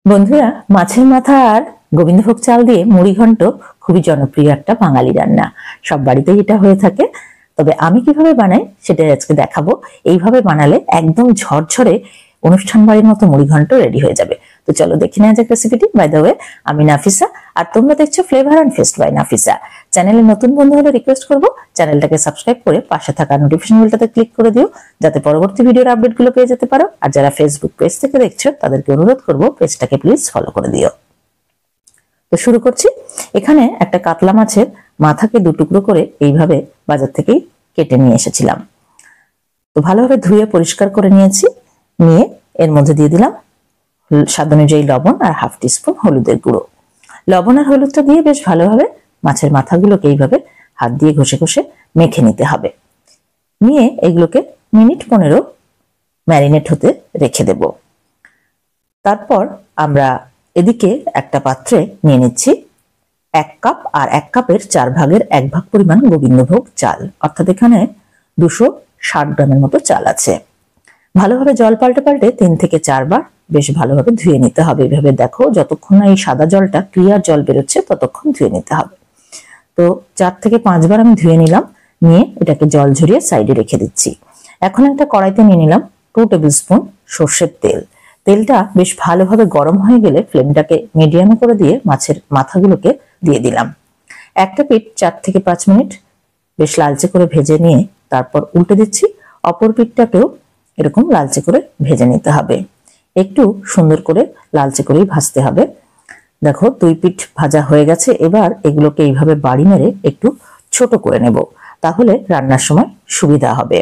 বন্ধুরা, মাছের মাথা আর গোবিন্দভোগ চাল দিয়ে মুড়ি ঘন্ট খুবই জনপ্রিয় একটা বাঙালি রান্না। সব বাড়িতেই এটা হয়ে থাকে। তবে আমি কিভাবে বানাই সেটাই আজকে দেখাবো। এইভাবে বানালে একদম ঝরঝরে অনুষ্ঠান বাড়ির মতো মুড়ি ঘন্ট রেডি হয়ে যাবে। তো চলো দেখে নেওয়া যাক রেসিপিটি। বাই দ্য ওয়ে, আমি নাফিসা আর তোমরা দেখছো flavour and fest by Nafisa. চ্যানেলে নতুন বন্ধু হলে রিকোয়েস্ট করবো চ্যানেলটাকে সাবস্ক্রাইব করে পাশে থাকা নোটিফিকেশন বেলটাতে ক্লিক করে দিও, যাতে পরবর্তী ভিডিওর আপডেটগুলো পেয়ে যেতে পারো। আর যারা ফেসবুক পেজ থেকে দেখছো তাদেরকে অনুরোধ করবো পেজটাকে প্লিজ ফলো করে দিও। তো শুরু করছি। এখানে একটা কাতলা মাছের মাথাকে দু টুকরো করে এইভাবে বাজার থেকেই কেটে নিয়ে এসেছিলাম। তো ভালোভাবে ধুয়ে পরিষ্কার করে নিয়েছি। নিয়ে এর মধ্যে দিয়ে দিলাম স্বাদ অনুযায়ী লবণ আর হাফ টিস্পুন হলুদের গুঁড়ো। লবণ আর হলুদটা দিয়ে বেশ ভালোভাবে মাছের মাথাগুলোকে এইভাবে হাত দিয়ে ঘষে ঘষে মেখে নিতে হবে। নিয়ে এগুলোকে মিনিট 15 ম্যারিনেট হতে রেখে দেব। তারপর আমরা এদিকে একটা পাত্রে নিয়ে নিচ্ছি 1 কাপ আর 1 কাপের 4 ভাগের 1 ভাগ পরিমাণ গোবিন্দভোগ চাল, অর্থাৎ এখানে 260 গ্রামের মতো চাল আছে। ভালোভাবে জল পাল্টে পাল্টে 3 থেকে 4 বার বেশ ভালোভাবে ধুয়ে নিতে হবে। এইভাবে দেখো, যতক্ষণ না এই সাদা জলটা ক্লিয়ার জল বেরোচ্ছে ততক্ষণ ধুয়ে নিতে হবে। তো 4 থেকে 5 বার আমি ধুয়ে নিলাম। নিয়ে এটাকে জল ঝরিয়ে সাইডে রেখে দিচ্ছি। এখন একটা কড়াইতে নিয়ে নিলাম 2 টেবিল স্পুন সর্ষের তেল। তেলটা বেশ ভালোভাবে গরম হয়ে গেলে ফ্লেমটাকে মিডিয়ামে করে দিয়ে মাছের মাথাগুলোকে দিয়ে দিলাম। একটা পিঠ 4 থেকে 5 মিনিট বেশ লালচে করে ভেজে নিয়ে তারপর উল্টে দিচ্ছি। অপর পিঠটাকেও এরকম লালচে করে ভেজে নিতে হবে। একটু সুন্দর করে লালচে করেই ভাজতে হবে। দেখো, 2 পিঠ ভাজা হয়ে গেছে। এবার এগুলোকে এইভাবে বাড়ি মেরে একটু ছোট করে নেব, তাহলে রান্নার সময় সুবিধা হবে।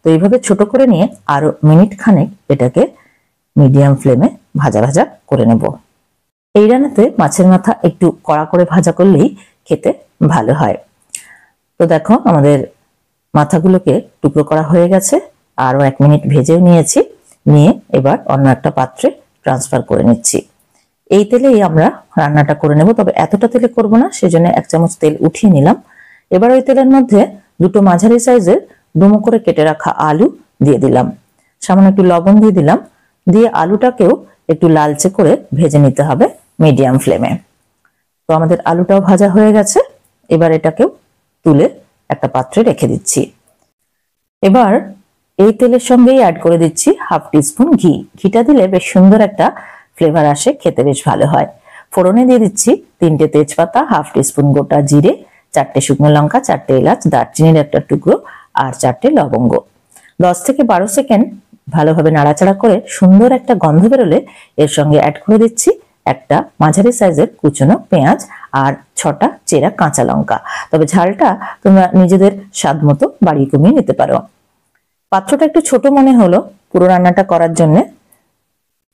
তো এইভাবে ছোট করে নিয়ে আরো মিনিট খানেক এটাকে মিডিয়াম ফ্লেমে ভাজা ভাজা করে নেব। এই রান্নাতে মাছের মাথা একটু কড়া করে ভাজা করলেই খেতে ভালো হয়। তো দেখো, আমাদের মাথাগুলোকে টুকরো করা হয়ে গেছে। আরো 1 মিনিট ভেজেও নিয়েছি। নিয়ে এবার অন্য একটা পাত্রে ট্রান্সফার করে নিচ্ছি। এই তেলেই আমরা রান্নাটা করে নেব, তবে এতটা তেলে করব না, সেজন্য 1 চামচ তেল উঠিয়ে নিলাম। এবার ওই তেলের মধ্যে 2টো মাঝারি সাইজের ডুমো করে কেটে রাখা আলু দিয়ে দিলাম। সামান্য একটু লবণ দিয়ে দিলাম। দিয়ে আলুটাকেও একটু লালচে করে ভেজে নিতে হবে মিডিয়াম ফ্লেমে। তো আমাদের আলুটাও ভাজা হয়ে গেছে। এবার এটাকেও তুলে একটা পাত্রে রেখে দিচ্ছি। এবার এই তেলের সঙ্গেই অ্যাড করে দিচ্ছি হাফ টিস্পুন ঘি। ঘিটা দিলে বেশ সুন্দর একটা ফ্লেভার আসে, খেতে বেশ ভালো হয়। ফোড়নে দিয়ে দিচ্ছি 3টে তেজপাতা, হাফ টিস্পুন গোটা জিরে, 4টে শুকনো লঙ্কা, 4টে এলাচ, দারচিনির একটা টুকরো আর 4টে লবঙ্গ। 10 থেকে 12 সেকেন্ড ভালোভাবে নাড়াচাড়া করে সুন্দর একটা গন্ধ বেরোলে এর সঙ্গে অ্যাড করে দিচ্ছি একটা মাঝারি সাইজের কুচনো পেঁয়াজ আর 6টা চেরা কাঁচা লঙ্কা। তবে ঝালটা তোমরা নিজেদের স্বাদ মতো বাড়িয়ে কমিয়ে নিতে পারো। পাত্রটা একটু ছোট মনে হলো পুরো রান্নাটা করার জন্য,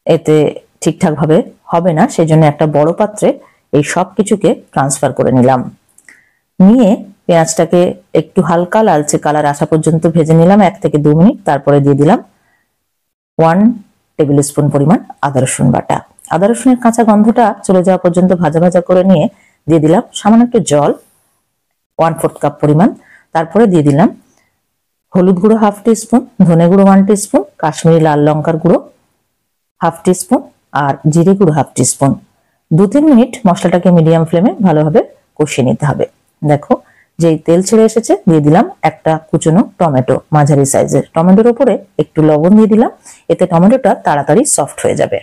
এতে ঠিকঠাক ভাবে হবে না, সেজন্য একটা বড় পাত্রে এই সব কিছুকে ট্রান্সফার করে নিলাম। নিয়ে পেঁয়াজটাকে একটু হালকা লালচে কালার আসা পর্যন্ত ভেজে নিলাম 1 থেকে 2 মিনিট। তারপরে দিয়ে দিলাম 1 টেবিল স্পুন পরিমাণ আদা রসুন বাটা। আদা রসুনের কাঁচা গন্ধটা চলে যাওয়া পর্যন্ত ভাজা ভাজা করে নিয়ে দিয়ে দিলাম সামান্য একটু জল, 1/4 কাপ পরিমাণ। তারপরে দিয়ে দিলাম হলুদ গুঁড়ো হাফ টিস্পুন, ধনে গুঁড়ো 1 টিস্পুন, কাশ্মীরি লাল লঙ্কার গুঁড়ো হাফ টিস্পুন আর জিরে গুঁড়ো হাফ টিস্পুন। 2-3 মিনিট মশলাটাকে মিডিয়াম ফ্লেমে ভালোভাবে কষিয়ে নিতে হবে। দেখো, যেই তেল ছেড়ে এসেছে দিয়ে দিলাম একটা কুচনো টমেটো, মাঝারি সাইজের। টমেটোর উপরে একটু লবণ দিয়ে দিলাম, এতে টমেটোটা তাড়াতাড়ি সফট হয়ে যাবে।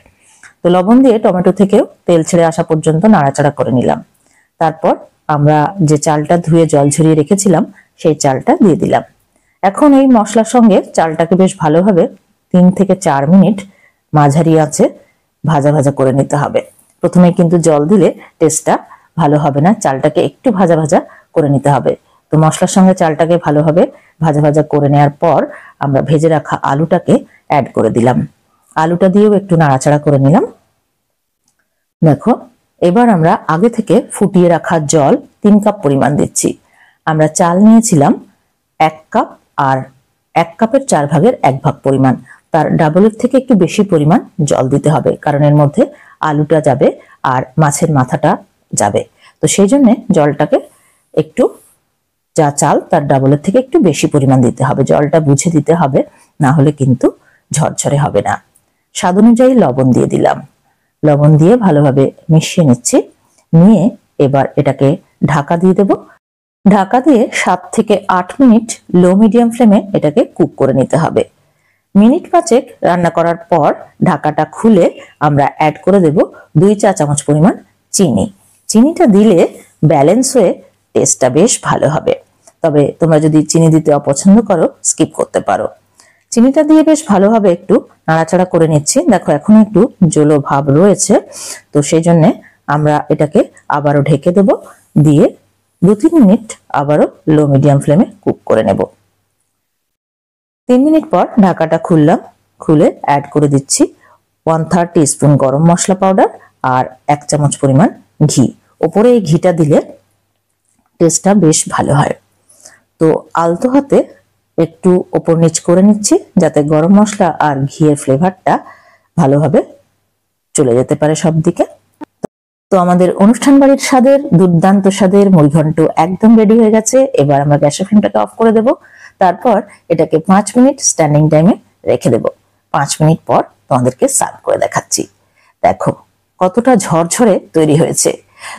তো লবণ দিয়ে টমেটো থেকেও তেল ছেড়ে আসা পর্যন্ত নাড়াচাড়া করে নিলাম। তারপর আমরা যে চালটা ধুয়ে জল ঝরিয়ে রেখেছিলাম সেই চালটা দিয়ে দিলাম। এখন এই মশলার সঙ্গে চালটাকে বেশ ভালোভাবে 3 থেকে 4 মিনিট মাঝারি আঁচে ভাজা ভাজা করে নিতে হবে। প্রথমে কিন্তু জল দিলে টেস্টটা ভালো হবে না, চালটাকে একটু ভাজা ভাজা করে নিতে হবে। তো মশলার সঙ্গে চালটাকে ভালোভাবে ভাজা ভাজা করে নেওয়ার পর আমরা ভেজে রাখা আলুটাকে অ্যাড করে দিলাম। আলুটা দিয়েও একটু নাড়াচাড়া করে নিলাম। দেখো, এবার আমরা আগে থেকে ফুটিয়ে রাখা জল 3 কাপ পরিমাণ দিচ্ছি। আমরা চাল নিয়েছিলাম 1 কাপ আর 1 কাপের 4 ভাগের 1 ভাগ পরিমাণ, তার ডাবলের থেকে একটু বেশি পরিমাণ জল দিতে হবে, কারণ এর মধ্যে আলুটা যাবে আর মাছের মাথাটা যাবে। তো সেই জন্য জলটাকে একটু, যা চাল তার ডাবলের থেকে একটু বেশি পরিমাণ দিতে হবে। জলটা বুঝে দিতে হবে, না হলে কিন্তু ঝরঝরে হবে না। স্বাদ অনুযায়ী লবণ দিয়ে দিলাম। লবণ দিয়ে ভালোভাবে মিশিয়ে নিচ্ছি। নিয়ে এবার এটাকে ঢাকা দিয়ে দেব। ঢাকা দিয়ে 7 থেকে 8 মিনিট লো মিডিয়াম ফ্লেমে এটাকে কুক করে নিতে হবে। মিনিট 5 রান্না করার পর ঢাকাটা খুলে আমরা অ্যাড করে দেব 2 চা চামচ পরিমাণ চিনি। চিনিটা দিলে ব্যালেন্স হয়ে টেস্টটা বেশ ভালো হবে। তবে তোমরা যদি চিনি দিতে অপছন্দ করো স্কিপ করতে পারো। চিনিটা দিয়ে বেশ ভালোভাবে একটু নাড়াচাড়া করে নিচ্ছি। দেখো এখনো একটু জলো ভাব রয়েছে, তো সেই জন্য আমরা এটাকে আবারও ঢেকে দেব। দিয়ে 2-3 মিনিট আবারও লো মিডিয়াম ফ্লেমে কুক করে নেব। 3 মিনিট পর ঢাকাটা খুললাম। খুলে অ্যাড করে দিচ্ছি 1/3 টিস্পুন গরম মশলা পাউডার আর 1 চামচ পরিমাণ ঘি। ওপরে এই ঘিটা দিলে টেস্টটা বেশ ভালো হয়। তো আলতো হাতে একটু ওপর নিচ করে নিচ্ছি যাতে গরম মশলা আর ঘিয়ের ফ্লেভারটা ভালোভাবে চলে যেতে পারে সব দিকে। তো আমাদের অনুষ্ঠান বাড়ির স্বাদের দুর্দান্ত স্বাদের মুড়িঘন্ট একদম রেডি হয়ে গেছে। এবার আমরা গ্যাসের ফ্লেমটাকে অফ করে দেব। তারপর এটাকে 5 মিনিট স্ট্যান্ডিং টাইমে রেখে দেব। 5 মিনিট পর তোমাদেরকে সার্ভ করে দেখাচ্ছি। দেখো কতটা ঝরঝরে তৈরি হয়েছে।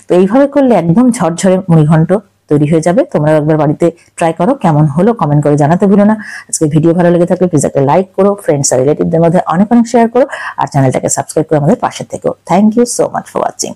তো এইভাবে করলে একদম ঝরঝরে মুড়িঘন্ট তৈরি হয়ে যাবে। তোমরা একবার বাড়িতে ট্রাই করো, কেমন হলো কমেন্ট করে জানাতে ভুলো না। আজকে ভিডিও ভালো লেগে থাকলে প্লিজ একটা লাইক করো, ফ্রেন্ডস আর রিলেটিভদের মধ্যে অনেক অনেক শেয়ার করো, আর চ্যানেলটাকে সাবস্ক্রাইব করে আমাদের পাশে থেকো। Thank you so much for watching.